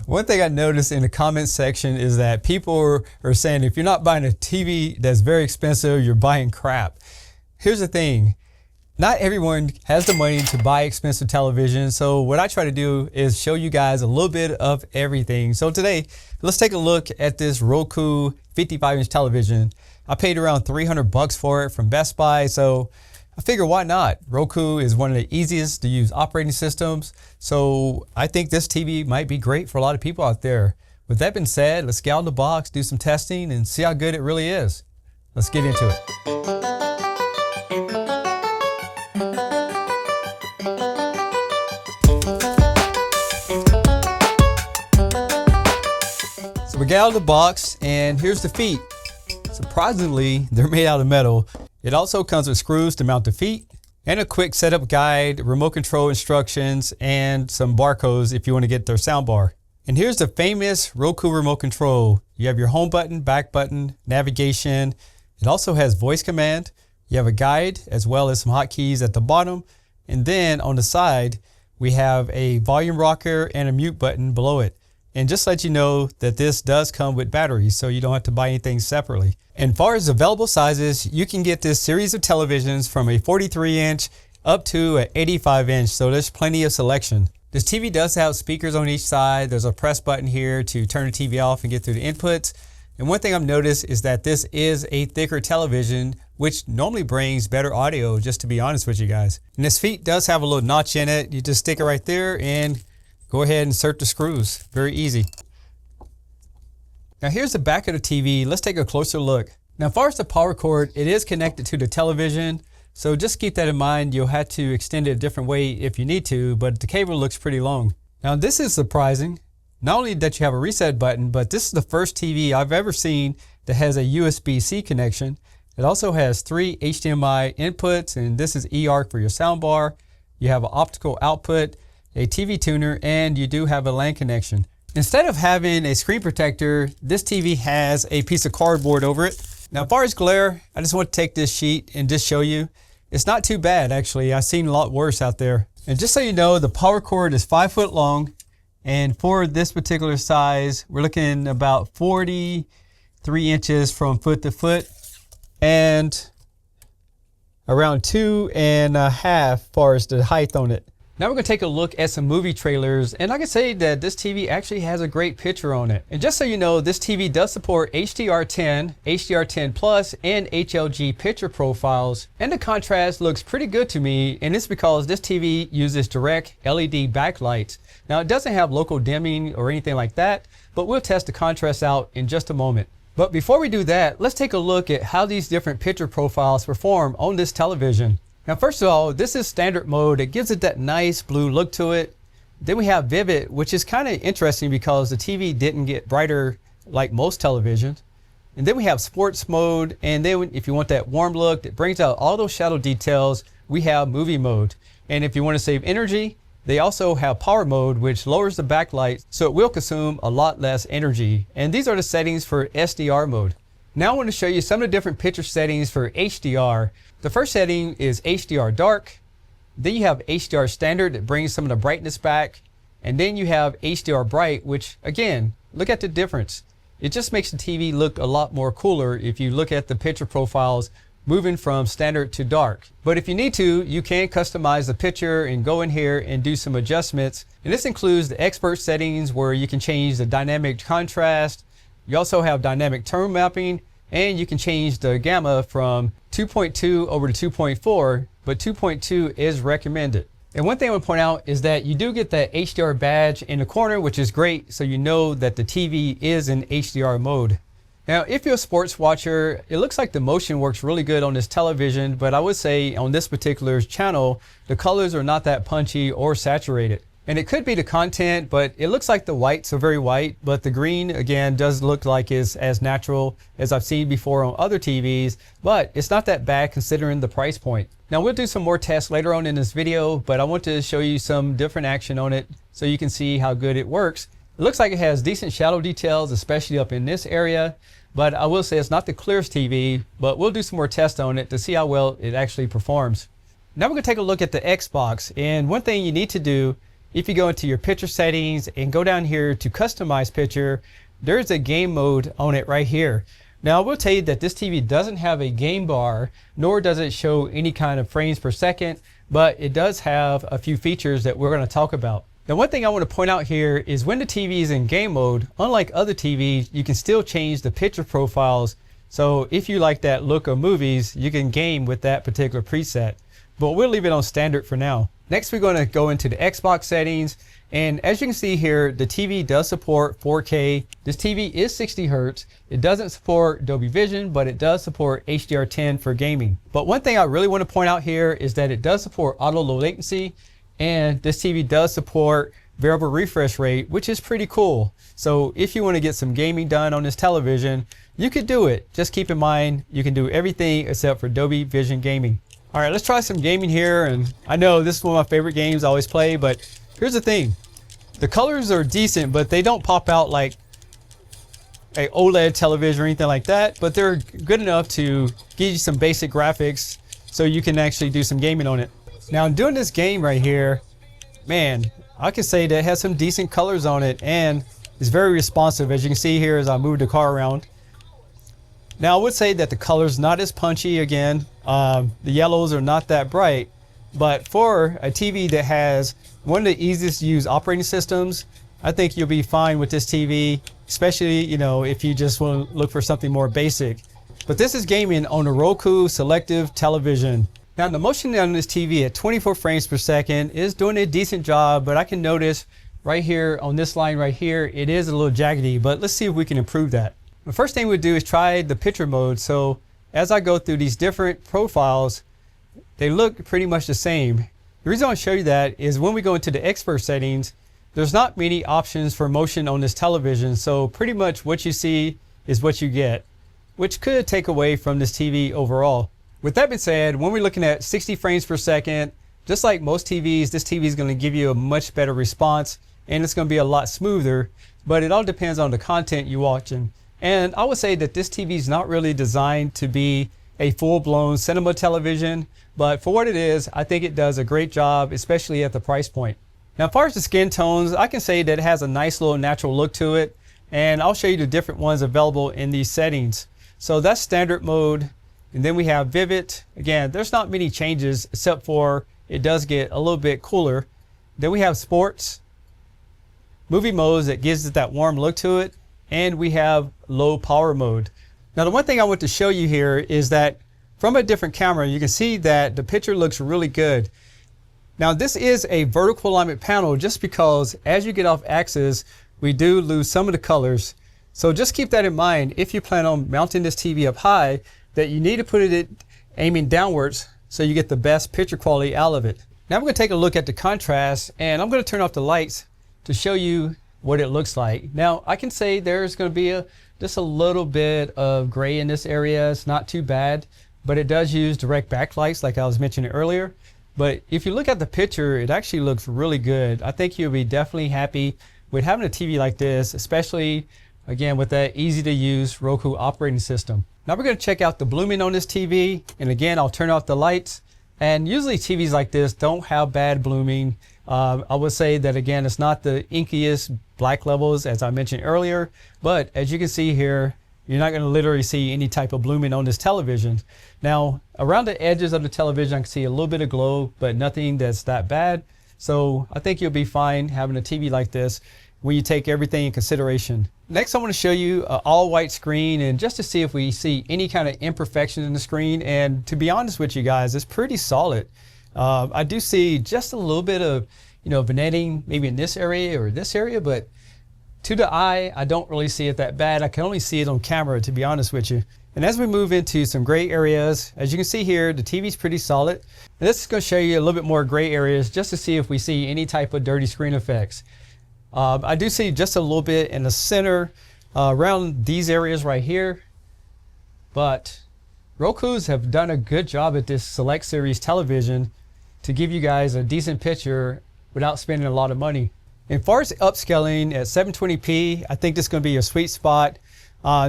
One thing I noticed in the comment section is that people are saying if you're not buying a TV that's very expensive, you're buying crap. Here's the thing. Not everyone has the money to buy expensive television. So what I try to do is show you guys a little bit of everything. So today, let's take a look at this Roku 55-inch television. I paid around 300 bucks for it from Best Buy. So I figure why not? Roku is one of the easiest to use operating systems. So I think this TV might be great for a lot of people out there. With that being said, let's get out of the box, do some testing and see how good it really is. Let's get into it. So we get out of the box and here's the feet. Surprisingly, they're made out of metal. It also comes with screws to mount the feet and a quick setup guide, remote control instructions, and some barcodes if you want to get their sound bar. And here's the famous Roku remote control. You have your home button, back button, navigation. It also has voice command. You have a guide as well as some hotkeys at the bottom. And then on the side, we have a volume rocker and a mute button below it. And just to let you know that this does come with batteries, so you don't have to buy anything separately. And as far as available sizes, you can get this series of televisions from a 43-inch up to an 85-inch, so there's plenty of selection. This TV does have speakers on each side. There's a press button here to turn the TV off and get through the inputs. And one thing I've noticed is that this is a thicker television, which normally brings better audio, just to be honest with you guys. And this feet does have a little notch in it. You just stick it right there and go ahead and insert the screws. Very easy. Now here's the back of the TV. Let's take a closer look. Now as far as the power cord, it is connected to the television. So just keep that in mind. You'll have to extend it a different way if you need to, but the cable looks pretty long. Now this is surprising. Not only that you have a reset button, but this is the first TV I've ever seen that has a USB-C connection. It also has 3 HDMI inputs, and this is eARC for your soundbar. You have an optical output, a TV tuner, and you do have a LAN connection. Instead of having a screen protector, this TV has a piece of cardboard over it. Now, as far as glare, I just want to take this sheet and just show you. It's not too bad, actually. I've seen a lot worse out there. And just so you know, the power cord is 5 foot long. And for this particular size, we're looking about 43 inches from foot to foot and around 2.5 as far as the height on it. Now we're going to take a look at some movie trailers, and I can say that this TV actually has a great picture on it. And just so you know, this TV does support HDR10, HDR10 Plus, and HLG picture profiles, and the contrast looks pretty good to me, and it's because this TV uses direct LED backlights. Now it doesn't have local dimming or anything like that, but we'll test the contrast out in just a moment. But before we do that, let's take a look at how these different picture profiles perform on this television. Now, first of all, this is standard mode. It gives it that nice blue look to it. Then we have vivid, which is kind of interesting because the TV didn't get brighter like most televisions. And then we have sports mode. And then if you want that warm look that brings out all those shadow details, we have movie mode. And if you want to save energy, they also have power mode, which lowers the backlight, so it will consume a lot less energy. And these are the settings for SDR mode. Now I want to show you some of the different picture settings for HDR. The first setting is HDR dark. Then you have HDR standard that brings some of the brightness back. And then you have HDR bright, which again, look at the difference. It just makes the TV look a lot more cooler if you look at the picture profiles moving from standard to dark. But if you need to, you can customize the picture and go in here and do some adjustments. And this includes the expert settings where you can change the dynamic contrast. You also have dynamic tone mapping, and you can change the gamma from 2.2 over to 2.4, but 2.2 is recommended. And one thing I want to point out is that you do get that HDR badge in the corner, which is great, so you know that the TV is in HDR mode. Now, if you're a sports watcher, it looks like the motion works really good on this television, but I would say on this particular channel, the colors are not that punchy or saturated. And it could be the content, but it looks like the whites are very white, but the green, again, does look like it's as natural as I've seen before on other TVs, but it's not that bad considering the price point. Now, we'll do some more tests later on in this video, but I want to show you some different action on it so you can see how good it works. It looks like it has decent shadow details, especially up in this area, but I will say it's not the clearest TV, but we'll do some more tests on it to see how well it actually performs. Now we're going to take a look at the Xbox, and one thing you need to do if you go into your picture settings and go down here to customize picture, there's a game mode on it right here. Now I will tell you that this TV doesn't have a game bar, nor does it show any kind of frames per second, but it does have a few features that we're going to talk about. Now one thing I want to point out here is when the TV is in game mode, unlike other TVs, you can still change the picture profiles. So if you like that look of movies, you can game with that particular preset, but we'll leave it on standard for now. Next, we're going to go into the Xbox settings. And as you can see here, the TV does support 4K. This TV is 60 Hertz. It doesn't support Dolby Vision, but it does support HDR10 for gaming. But one thing I really want to point out here is that it does support auto low latency, and this TV does support variable refresh rate, which is pretty cool. So if you want to get some gaming done on this television, you could do it. Just keep in mind, you can do everything except for Dolby Vision gaming. All right, let's try some gaming here. And I know this is one of my favorite games I always play, but here's the thing. The colors are decent, but they don't pop out like a OLED television or anything like that, but they're good enough to give you some basic graphics so you can actually do some gaming on it. Now, in doing this game right here, man, I can say that it has some decent colors on it and it's very responsive, as you can see here as I move the car around. Now, I would say that the color's not as punchy again. The yellows are not that bright, but for a TV that has one of the easiest to use operating systems, I think you'll be fine with this TV, especially, you know, if you just want to look for something more basic. But this is gaming on a Roku selective television. Now, the motion on this TV at 24 frames per second is doing a decent job, but I can notice right here on this line right here, it is a little jaggedy, but let's see if we can improve that. The first thing we do is try the picture mode. So as I go through these different profiles, they look pretty much the same. The reason I want to show you that is when we go into the expert settings, there's not many options for motion on this television. So pretty much what you see is what you get, which could take away from this TV overall. With that being said, when we're looking at 60 frames per second, just like most TVs, this TV is going to give you a much better response and it's going to be a lot smoother, but it all depends on the content you're watching. And I would say that this TV is not really designed to be a full-blown cinema television, but for what it is, I think it does a great job, especially at the price point. Now, as far as the skin tones, I can say that it has a nice little natural look to it, and I'll show you the different ones available in these settings. So that's standard mode, and then we have vivid. Again, there's not many changes except for it does get a little bit cooler. Then we have sports, movie modes that gives it that warm look to it, and we have low power mode. Now, the one thing I want to show you here is that from a different camera, you can see that the picture looks really good. Now, this is a vertical alignment panel just because as you get off axis, we do lose some of the colors. So just keep that in mind if you plan on mounting this TV up high, that you need to put it aiming downwards so you get the best picture quality out of it. Now I'm going to take a look at the contrast, and I'm going to turn off the lights to show you what it looks like. Now I can say there's going to be just a little bit of gray in this area. It's not too bad, but it does use direct backlights like I was mentioning earlier. But if you look at the picture, it actually looks really good. I think you'll be definitely happy with having a TV like this, especially again with that easy to use Roku operating system. Now we're going to check out the blooming on this TV, and again I'll turn off the lights. And usually TVs like this don't have bad blooming. I would say that again, it's not the inkiest black levels as I mentioned earlier, but as you can see here, you're not going to literally see any type of blooming on this television. Now around the edges of the television, I can see a little bit of glow, but nothing that's that bad. So I think you'll be fine having a TV like this when you take everything in consideration. Next, I want to show you an all white screen, and just to see if we see any kind of imperfections in the screen. And to be honest with you guys, it's pretty solid. I do see just a little bit of, vignetting maybe in this area or this area, but to the eye, I don't really see it that bad. I can only see it on camera, to be honest with you. And as we move into some gray areas, as you can see here, the TV's pretty solid. And this is going to show you a little bit more gray areas just to see if we see any type of dirty screen effects. I do see just a little bit in the center around these areas right here, but Roku's have done a good job at this Select Series television to give you guys a decent picture without spending a lot of money. And as far as upscaling at 720p, I think this is going to be a sweet spot.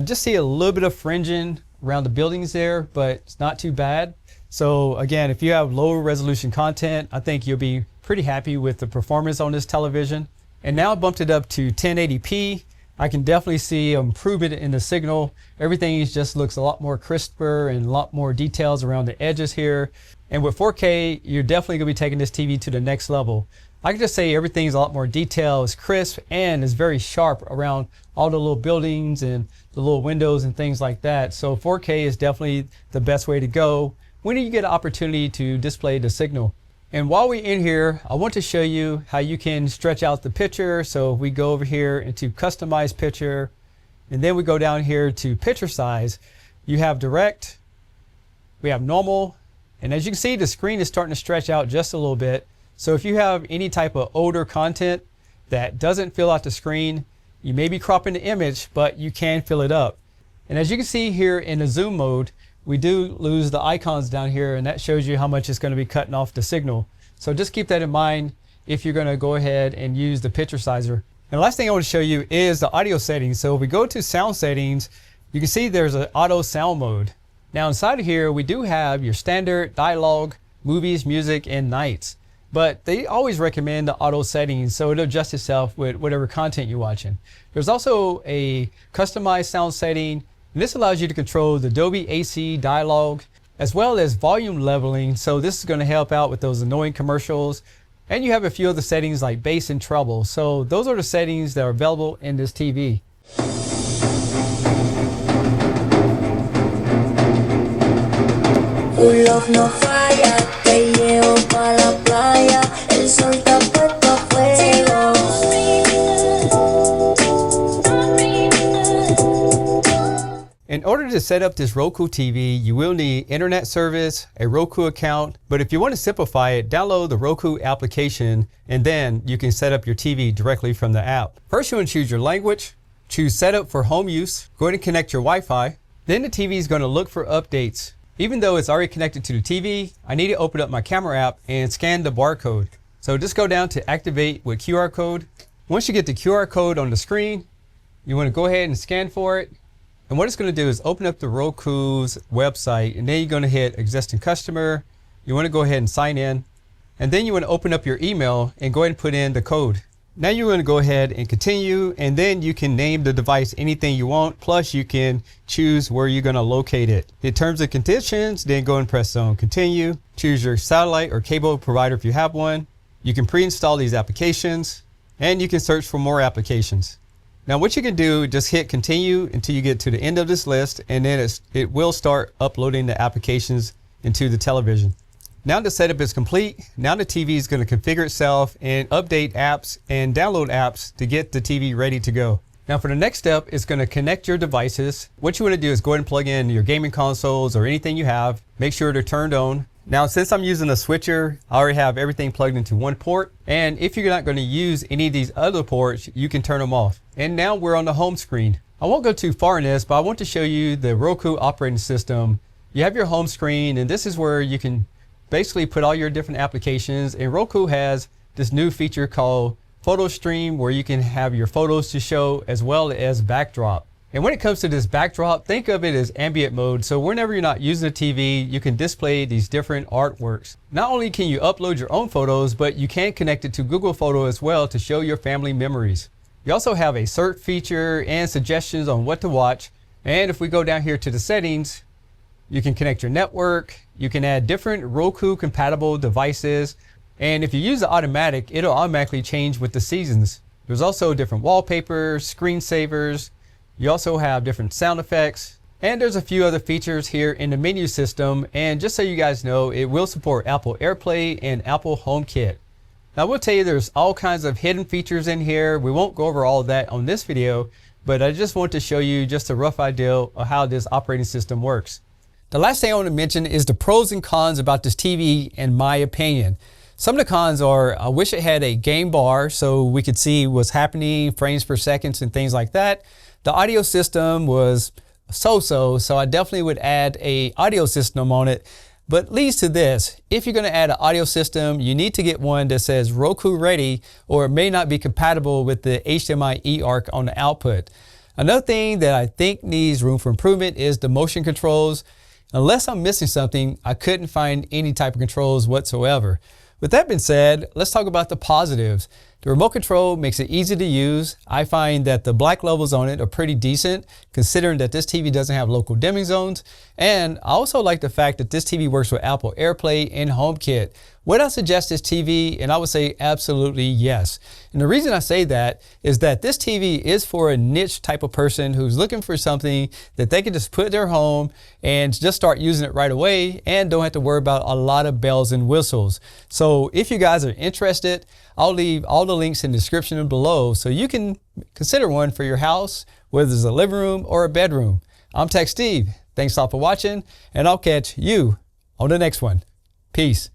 Just see a little bit of fringing around the buildings there, but it's not too bad. So again, if you have lower resolution content, I think you'll be pretty happy with the performance on this television. And now I bumped it up to 1080p. I can definitely see improvement in the signal. Everything just looks a lot more crisper and a lot more details around the edges here. And with 4K, you're definitely gonna be taking this TV to the next level. I can just say everything's a lot more detailed, it's crisp, and is very sharp around all the little buildings and the little windows and things like that. So 4K is definitely the best way to go when you get an opportunity to display the signal. And while we're in here, I want to show you how you can stretch out the picture. So we go over here into customize picture, and then we go down here to picture size. You have direct, we have normal, and as you can see, the screen is starting to stretch out just a little bit. So if you have any type of older content that doesn't fill out the screen, you may be cropping the image, but you can fill it up. And as you can see here in the zoom mode, we do lose the icons down here, and that shows you how much it's going to be cutting off the signal. So just keep that in mind if you're going to go ahead and use the picture sizer. And the last thing I want to show you is the audio settings. So if we go to sound settings, you can see there's an auto sound mode. Now inside of here, we do have your standard, dialogue, movies, music, and nights. But they always recommend the auto settings, so it'll adjust itself with whatever content you're watching. There's also a customized sound setting, and this allows you to control the Dolby AC dialogue, as well as volume leveling. So this is going to help out with those annoying commercials. And you have a few other settings like bass and treble. So those are the settings that are available in this TV. In order to set up this Roku TV, you will need internet service, a Roku account, but if you want to simplify it, download the Roku application and then you can set up your TV directly from the app. First, you want to choose your language, choose setup for home use, go ahead and connect your Wi-Fi. Then the TV is going to look for updates. Even though it's already connected to the TV, I need to open up my camera app and scan the barcode. So just go down to activate with QR code. Once you get the QR code on the screen, you want to go ahead and scan for it. And what it's going to do is open up the Roku's website, and then you're going to hit existing customer. You want to go ahead and sign in, and then you want to open up your email and go ahead and put in the code. Now you're going to go ahead and continue, and then you can name the device anything you want, plus you can choose where you're going to locate it. In terms of conditions, then go and press on continue. Choose your satellite or cable provider if you have one. You can pre-install these applications, and you can search for more applications. Now what you can do, just hit continue until you get to the end of this list, and then it will start uploading the applications into the television. Now the setup is complete. Now the TV is going to configure itself and update apps and download apps to get the TV ready to go. Now for the next step, it's going to connect your devices. What you want to do is go ahead and plug in your gaming consoles or anything you have. Make sure they're turned on. Now since I'm using a switcher, I already have everything plugged into one port. And if you're not going to use any of these other ports, you can turn them off. And now we're on the home screen. I won't go too far in this, but I want to show you the Roku operating system. You have your home screen, and this is where you can basically put all your different applications. And Roku has this new feature called Photo Stream, where you can have your photos to show as well as backdrop. And when it comes to this backdrop, think of it as ambient mode. So whenever you're not using the TV, you can display these different artworks. Not only can you upload your own photos, but you can connect it to Google Photo as well to show your family memories. You also have a search feature and suggestions on what to watch. And if we go down here to the settings, you can connect your network. You can add different Roku compatible devices. And if you use the automatic, it'll automatically change with the seasons. There's also different wallpapers, screensavers. You also have different sound effects, and there's a few other features here in the menu system. And just so you guys know, it will support Apple AirPlay and Apple HomeKit. Now I will tell you there's all kinds of hidden features in here. We won't go over all of that on this video, but I just want to show you just a rough idea of how this operating system works. The last thing I want to mention is the pros and cons about this TV, in my opinion. Some of the cons are, I wish it had a game bar so we could see what's happening, frames per second and things like that. The audio system was so I definitely would add a audio system on it. But it leads to this: if you're going to add an audio system, you need to get one that says Roku ready, or it may not be compatible with the HDMI eARC on the output. Another thing that I think needs room for improvement is the motion controls. Unless I'm missing something, I couldn't find any type of controls whatsoever. With that being said, let's talk about the positives. The remote control makes it easy to use. I find that the black levels on it are pretty decent, considering that this TV doesn't have local dimming zones. And I also like the fact that this TV works with Apple AirPlay and HomeKit. Would I suggest this TV? And I would say absolutely yes. And the reason I say that is that this TV is for a niche type of person who's looking for something that they can just put in their home and just start using it right away and don't have to worry about a lot of bells and whistles. So if you guys are interested, I'll leave all the links in the description below so you can consider one for your house, whether it's a living room or a bedroom. I'm Tech Steve. Thanks all for watching, and I'll catch you on the next one. Peace.